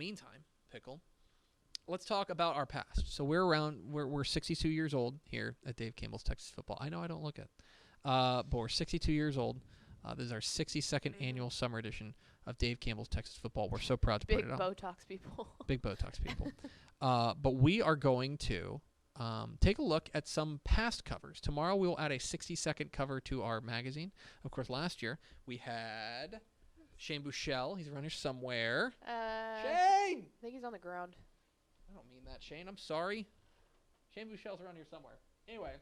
meantime, Pickle, let's talk about our past. So we're 62 years old here at Dave Campbell's Texas Football. I know I don't look it, but we're 62 years old. This is our 62nd annual summer edition of Dave Campbell's Texas Football. We're so proud to put it on. Big Botox people. Big Botox people. But we are going to take a look at some past covers. Tomorrow we will add a 60-second cover to our magazine. Of course, last year we had Shane Buechele. He's around here somewhere. Shane! I think he's on the ground. I don't mean that, Shane. I'm sorry. Shane Buechele's around here somewhere. Anyway,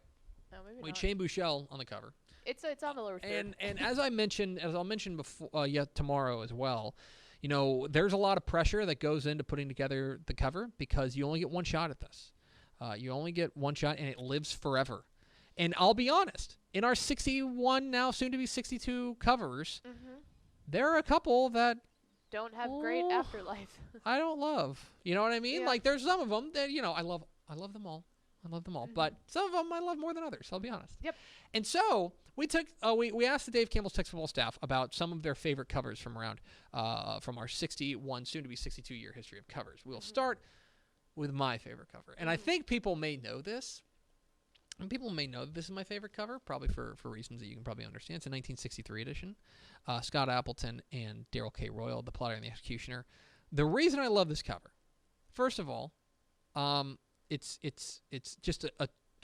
Maybe we had not. Shane Buechele on the cover. It's on the lower third. And as I'll mention before, tomorrow as well, you know, there's a lot of pressure that goes into putting together the cover because you only get one shot at this. You only get one shot, and it lives forever. And I'll be honest, in our 61 now, soon to be 62 covers, there are a couple that don't have great afterlife. I don't love. You know what I mean? Yeah. Like there's some of them that I love them all. I love them all, but some of them I love more than others. I'll be honest. Yep. And so we took we asked the Dave Campbell's Texas Football staff about some of their favorite covers from around from our 61 soon to be 62 year history of covers. We'll start with my favorite cover, and I think people may know this. And people may know that this is my favorite cover, probably for reasons that you can probably understand. It's a 1963 edition. Scott Appleton and Darrell K. Royal, the plotter and the executioner. The reason I love this cover, first of all, it's just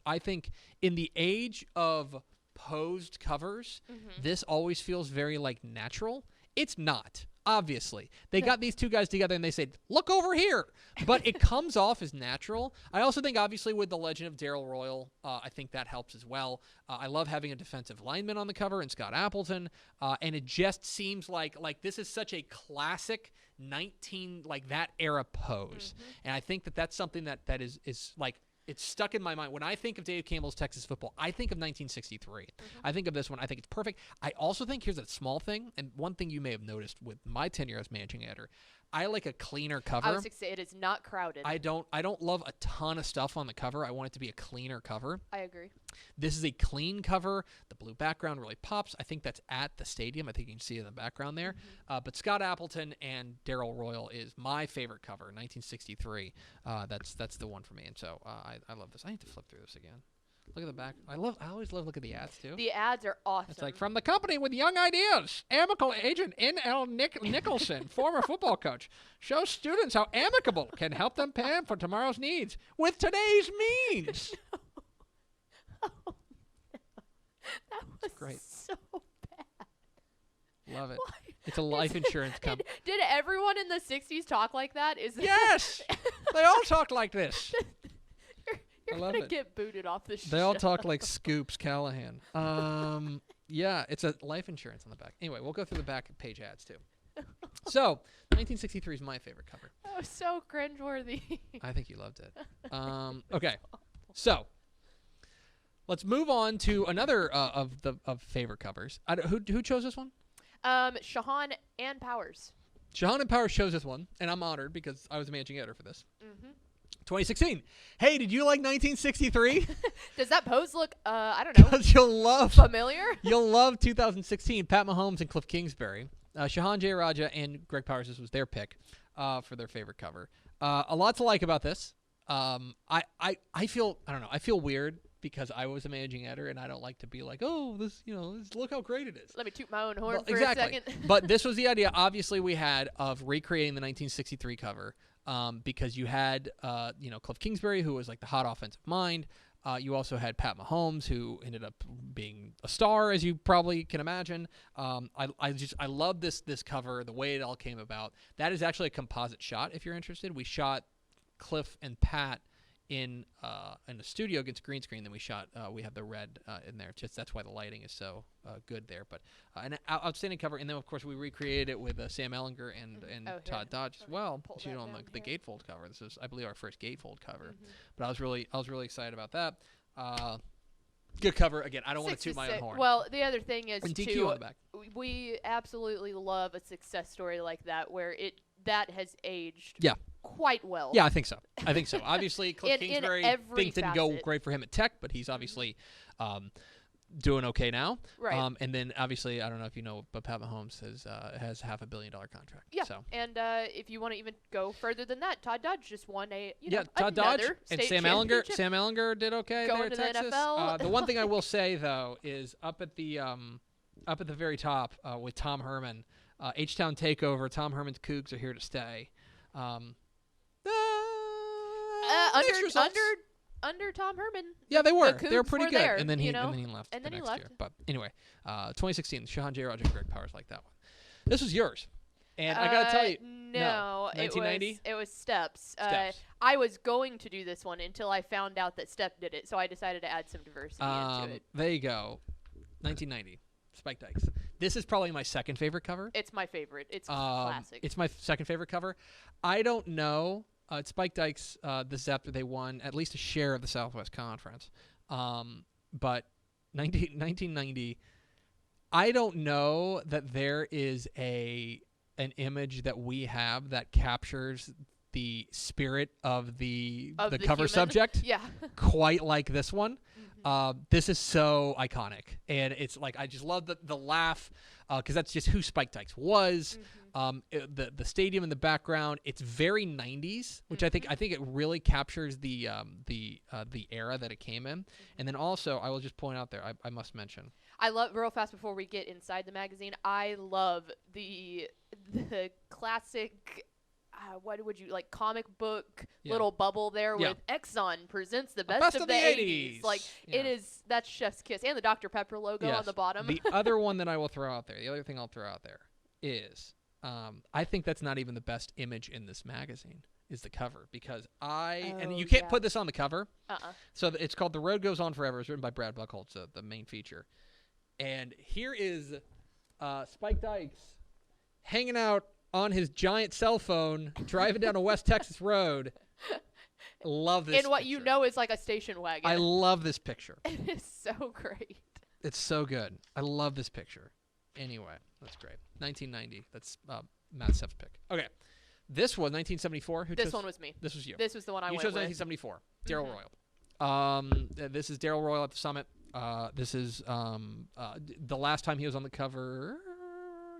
I think in the age of posed covers, this always feels very like natural. It's not. Obviously, they got these two guys together and they said, look over here. But it comes off as natural. I also think, obviously, with the legend of Darrell Royal, I think that helps as well. I love having a defensive lineman on the cover and Scott Appleton. And it just seems like this is such a classic that era pose. And I think that's something that is like, it's stuck in my mind. When I think of Dave Campbell's Texas Football, I think of 1963. I think of this one. I think it's perfect. I also think here's a small thing, and one thing you may have noticed with my tenure as managing editor, I like a cleaner cover. I was going to say it is not crowded. I don't love a ton of stuff on the cover. I want it to be a cleaner cover. I agree. This is a clean cover. The blue background really pops. I think that's at the stadium. I think you can see it in the background there. But Scott Appleton and Darrell Royal is my favorite cover, 1963. That's the one for me. And so I love this. I need to flip through this again. Look at the back. I always love looking at the ads, too. The ads are awesome. It's like, from the company with young ideas, amicable agent N.L. Nicholson, former football coach, shows students how amicable can help them plan for tomorrow's needs with today's means. Oh, no. That was great. so bad. Love it. Why? It's a life insurance company. Did everyone in the 60s talk like that? Yes! They all talk like this. You're I love going to it. get booted off the show. They all talk like Scoops Callahan. Yeah, it's a life insurance on the back. Anyway, we'll go through the back page ads, too. So, 1963 is my favorite cover. That was so cringeworthy. I think you loved it. Okay, so let's move on to another of favorite covers. Who chose this one? SHEHAN and Powers. SHEHAN and Powers chose this one, and I'm honored because I was a managing editor for this. 2016. Hey, did you like 1963? Does that pose look, I don't know, Because you'll familiar? You'll love 2016. Pat Mahomes and Cliff Kingsbury. SHEHAN, JEYARAJAH, and Greg Powers. This was their pick for their favorite cover. A lot to like about this. I feel weird because I was a managing editor and I don't like to be like, oh, look how great it is. Let me toot my own horn for exactly. a second. But this was the idea, obviously, we had of recreating the 1963 cover because you had, Cliff Kingsbury, who was like the hot offensive mind. You also had Pat Mahomes, who ended up being a star, as you probably can imagine. I love this cover, the way it all came about. That is actually a composite shot, if you're interested. We shot Cliff and Pat in the studio against green screen. Then we have the red in there. Just that's why the lighting is so good there. But an outstanding cover. And then of course we recreated it with Sam Ellinger and Todd Dodge as well. On the gatefold cover. This is, I believe, our first gatefold cover. But I was really excited about that. Good cover. Again, I don't want to toot my own horn. Well, the other thing is and DQ too, on the back. We absolutely love a success story like that where that has aged quite well. Yeah, I think so. Obviously, Cliff Kingsbury, in every things didn't go facet. great for him at Tech, but he's obviously doing okay now. Right. And then obviously, I don't know if you know, but Pat Mahomes has $500 million contract. Yeah. So. And if you want to even go further than that, Todd Dodge just won Todd Dodge and state Sam Ellinger. Sam Ellinger did okay Going there to at Texas. the NFL. The one thing I will say though is up at the very top with Tom Herman, H-Town Takeover. Tom Herman's Cougs are here to stay. Under Tom Herman. Yeah, they were. The They were Cougs pretty were good. there, And then he left. And the then he next left. year. But anyway, 2016, SHEHAN, JEYARAJAH, and Greg Powers like that one. This was yours. And I got to tell you. No, 1990? It was Steps. Steps. I was going to do this one until I found out that Step did it, so I decided to add some diversity into it. There you go. 1990. Spike Dykes. This is probably my second favorite cover. It's my favorite. It's classic. It's my second favorite cover. I don't know. Spike Dykes, this is after they won at least a share of the Southwest Conference. But 1990, I don't know that there is an image that we have that captures the spirit of the cover human? subject Yeah. quite like this one. This is so iconic, and it's like I just love the laugh because that's just who Spike Dykes was. The stadium in the background, it's very 90s, which I think it really captures the era that it came in. And then also I will just point out there, I must mention, I love, real fast before we get inside the magazine, I love the classic, what would you like, comic book little bubble there with Exxon presents the best of the 80s. Like, that's chef's kiss. And the Dr. Pepper logo on the bottom. The other one that I will throw out there, the other thing I'll throw out there is, I think that's not even the best image in this magazine is the cover because and you can't put this on the cover. So it's called The Road Goes On Forever. It's written by Brad Buchholz, the main feature. And here is Spike Dykes hanging out on his giant cell phone, driving down a West Texas road. Love this. In what picture. you know is like a station wagon. I love this picture. It is so great. It's so good. I love this picture. Anyway, that's great. 1990. That's Matt Sepp's pick. Okay. This was 1974. This one was me. This was you. This was the one I went with. You chose 1974. Darrell Royal. This is Darrell Royal at the Summit. This is the last time he was on the cover.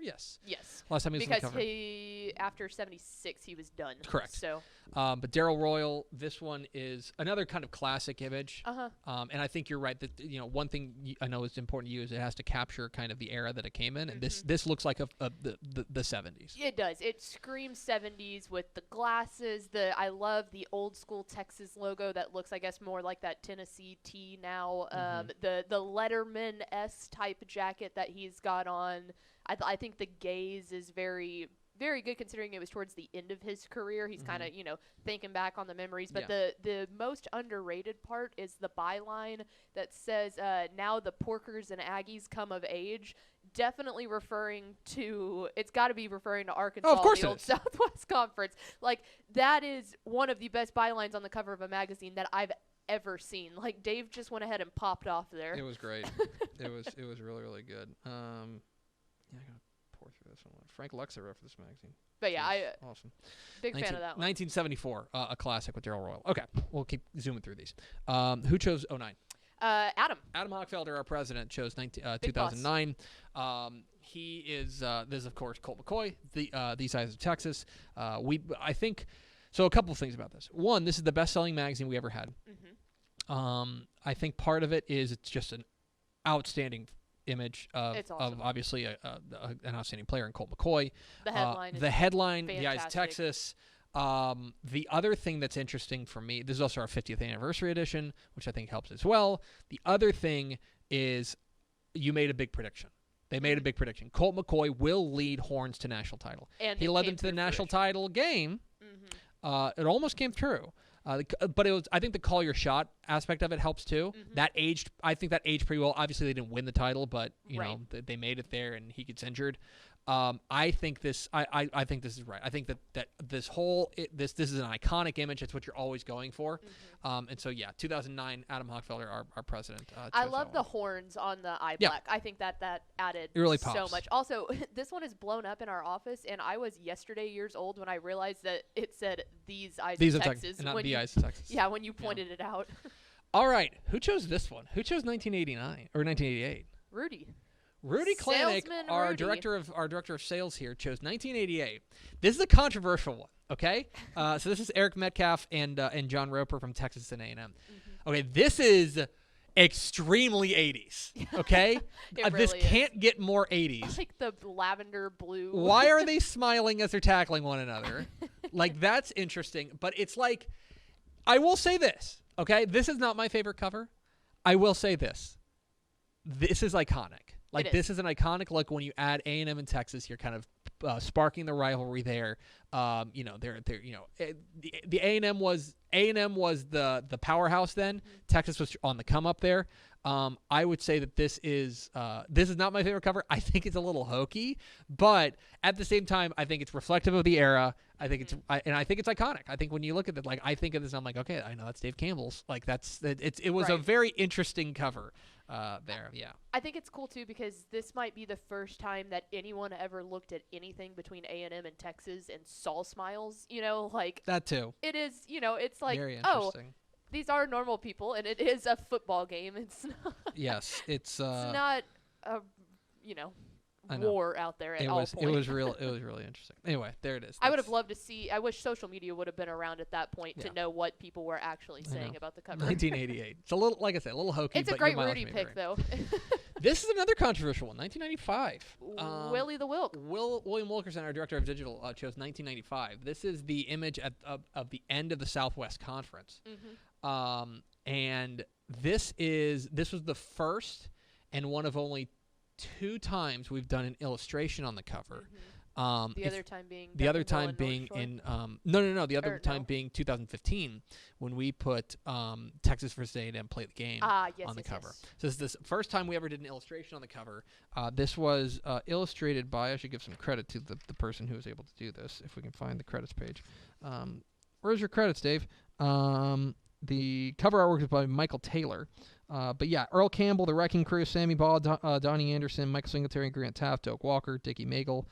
Yes. Last time he was on the cover. Because after 76, he was done. Correct. So. But Darrell Royal, this one is another kind of classic image. And I think you're right that one thing I know is important to you is it has to capture kind of the era that it came in, and this looks like the 70s. It does. It screams 70s with the glasses. I love the old school Texas logo that looks, I guess, more like that Tennessee T now. The Letterman S type jacket that he's got on. I think the gaze is very, very good considering it was towards the end of his career. He's kind of, thinking back on the memories. But the most underrated part is the byline that says, now the Porkers and Aggies come of age. Definitely it's got to be referring to Arkansas, of course the old Southwest Conference. Like, that is one of the best bylines on the cover of a magazine that I've ever seen. Like, Dave just went ahead and popped off there. It was great. it was really, really good. Yeah, I gotta pour through this one. Frank Luxer wrote for this magazine. But yeah, awesome. Big fan of that one. 1974, a classic with Darrell Royal. Okay, we'll keep zooming through these. Who chose 09? Adam Hochfelder, our president, chose 2009. He is this is of course Colt McCoy, These Eyes of Texas. I think so. A couple of things about this. One, this is the best-selling magazine we ever had. I think part of it is it's just an outstanding image of obviously an outstanding player in Colt McCoy. The headline The Eyes of Texas. The other thing that's interesting for me, this is also our 50th anniversary edition, which I think helps as well. The other thing is you made a big prediction. They made a big prediction. Colt McCoy will lead Horns to national title. And he led them to the national title game. It almost came true. But I think the call your shot aspect of it helps too. I think that aged pretty well. Obviously, they didn't win the title, but they made it there, and he gets injured. I think this. I think this is right. I think that this is an iconic image. It's what you're always going for. And so 2009, Adam Hochfelder, our president. I love the horns on the eye black. I think that added really so much. Also, this one is blown up in our office, and I was yesterday years old when I realized that it said These Eyes of Texas. and not The Eyes of Texas. Yeah, when you pointed it out. All right. Who chose this one? Who chose 1989 or 1988? Rudy. Rudy KLANGNIK, Salesman our Rudy. director of sales here, chose 1988. This is a controversial one. Okay. So this is Eric Metcalf and John Roper from Texas and A&M. Okay. This is extremely 80s. Okay. This really can't get more 80s. Like the lavender blue. Why are they smiling as they're tackling one another? Like, that's interesting. But it's like, I will say this. Okay. This is not my favorite cover. I will say this. This is iconic. Like, this is an iconic look when you add A&M and Texas. You're kind of sparking the rivalry there. You know, they're you know, the A&M was the powerhouse then. Texas was on the come up there. I would say that this is not my favorite cover. I think it's a little hokey, but at the same time, I think it's reflective of the era. I think I think it's iconic. I think when you look at it, like, I think of this, I'm like, okay, I know that's Dave Campbell's. Like, it was a very interesting cover. There, yeah. I think it's cool too because this might be the first time that anyone ever looked at anything between A&M and Texas and saw smiles. You know, like that too. It is, you know, it's like, very oh, interesting. These are normal people, and it is a football game. It's not. Yes, it's not a, you know, war out there at all points. It was really interesting. Anyway, there it is. I would have loved to see. I wish social media would have been around at that point to know what people were actually saying about the cover. 1988. It's a little, like I said, a little hokey. It's a great Rudy pick, though. This is another controversial one. 1995. Willie the Wilk. William Wilkerson, our director of digital, chose 1995. This is the image of the end of the Southwest Conference. And this was the first and one of only 2 times we've done an illustration on the cover. The other time being the other time being in the other time being 2015 when we put Texas versus A&M play the game on the cover. So this is the first time we ever did an illustration on the cover. This was illustrated by, I should give some credit to the person who was able to do this, if we can find the credits page. Where's your credits, Dave? The cover artwork is by Michael Taylor. But yeah, Earl Campbell, The Wrecking Crew, Sammy Baugh, Donnie Anderson, Michael Singletary, Grant Taft, Doak Walker, Dickie Magel,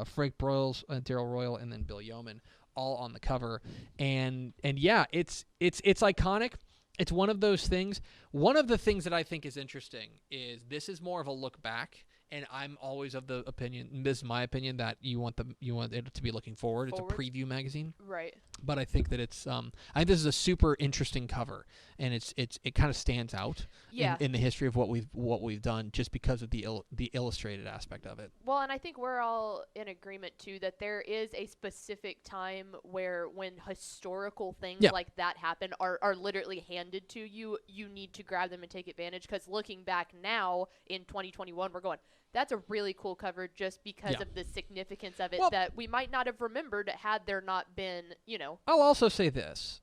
Frank Broyles, Darrell Royal, and then Bill Yeoman, all on the cover. And yeah, it's iconic. It's one of those things. One of the things that I think is interesting is this is more of a look back. And I'm always of the opinion, this is my opinion, that you want it to be looking forward. It's a preview magazine, right? But I think that it's I think this is a super interesting cover, and it kind of stands out in the history of what we've done just because of the illustrated aspect of it. Well, and I think we're all in agreement too that there is a specific time when historical things like that happen are literally handed to you. You need to grab them and take advantage, because looking back now in 2021, we're going, that's a really cool cover just because of the significance of it that we might not have remembered had there not been, you know. I'll also say this.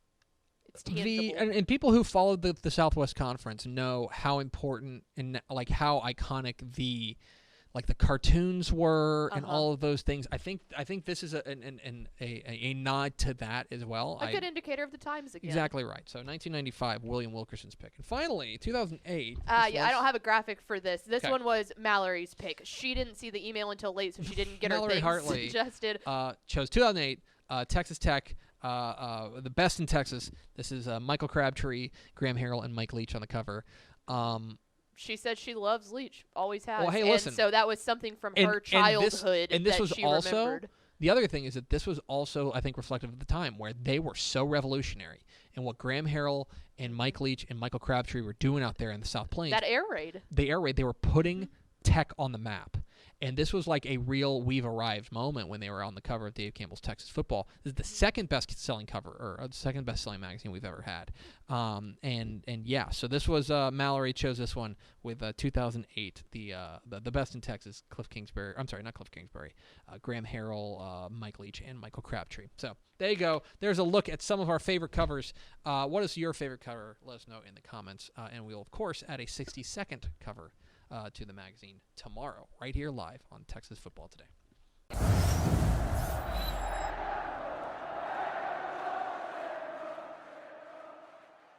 It's tangible. And people who followed the Southwest Conference know how important and like how iconic the cartoons were and all of those things. I think this is a nod to that as well. A good indicator of the times again. Exactly right. So 1995, William Wilkerson's pick. And finally, 2008. I don't have a graphic for this. This one was Mallory's pick. She didn't see the email until late, so she didn't get Mallory her things Hartley, suggested. Chose 2008, Texas Tech. The best in Texas. This is Michael Crabtree, Graham Harrell, and Mike Leach on the cover. She said she loves Leach, always has. Well, hey, listen. And so that was something from her childhood that she remembered. The other thing is that this was also, I think, reflective of the time where they were so revolutionary. And what Graham Harrell and Mike Leach and Michael Crabtree were doing out there in the South Plains. That air raid. They were putting Tech on the map. And this was like a real we've arrived moment when they were on the cover of Dave Campbell's Texas Football. This is the second best-selling cover, or the second best-selling magazine we've ever had. And yeah, so this was Mallory chose this one with 2008, the best in Texas, Cliff Kingsbury. I'm sorry, not Cliff Kingsbury. Graham Harrell, Mike Leach, and Michael Crabtree. So there you go. There's a look at some of our favorite covers. What is your favorite cover? Let us know in the comments. And we'll, of course, add a 60-second cover to the magazine tomorrow, right here live on Texas Football Today.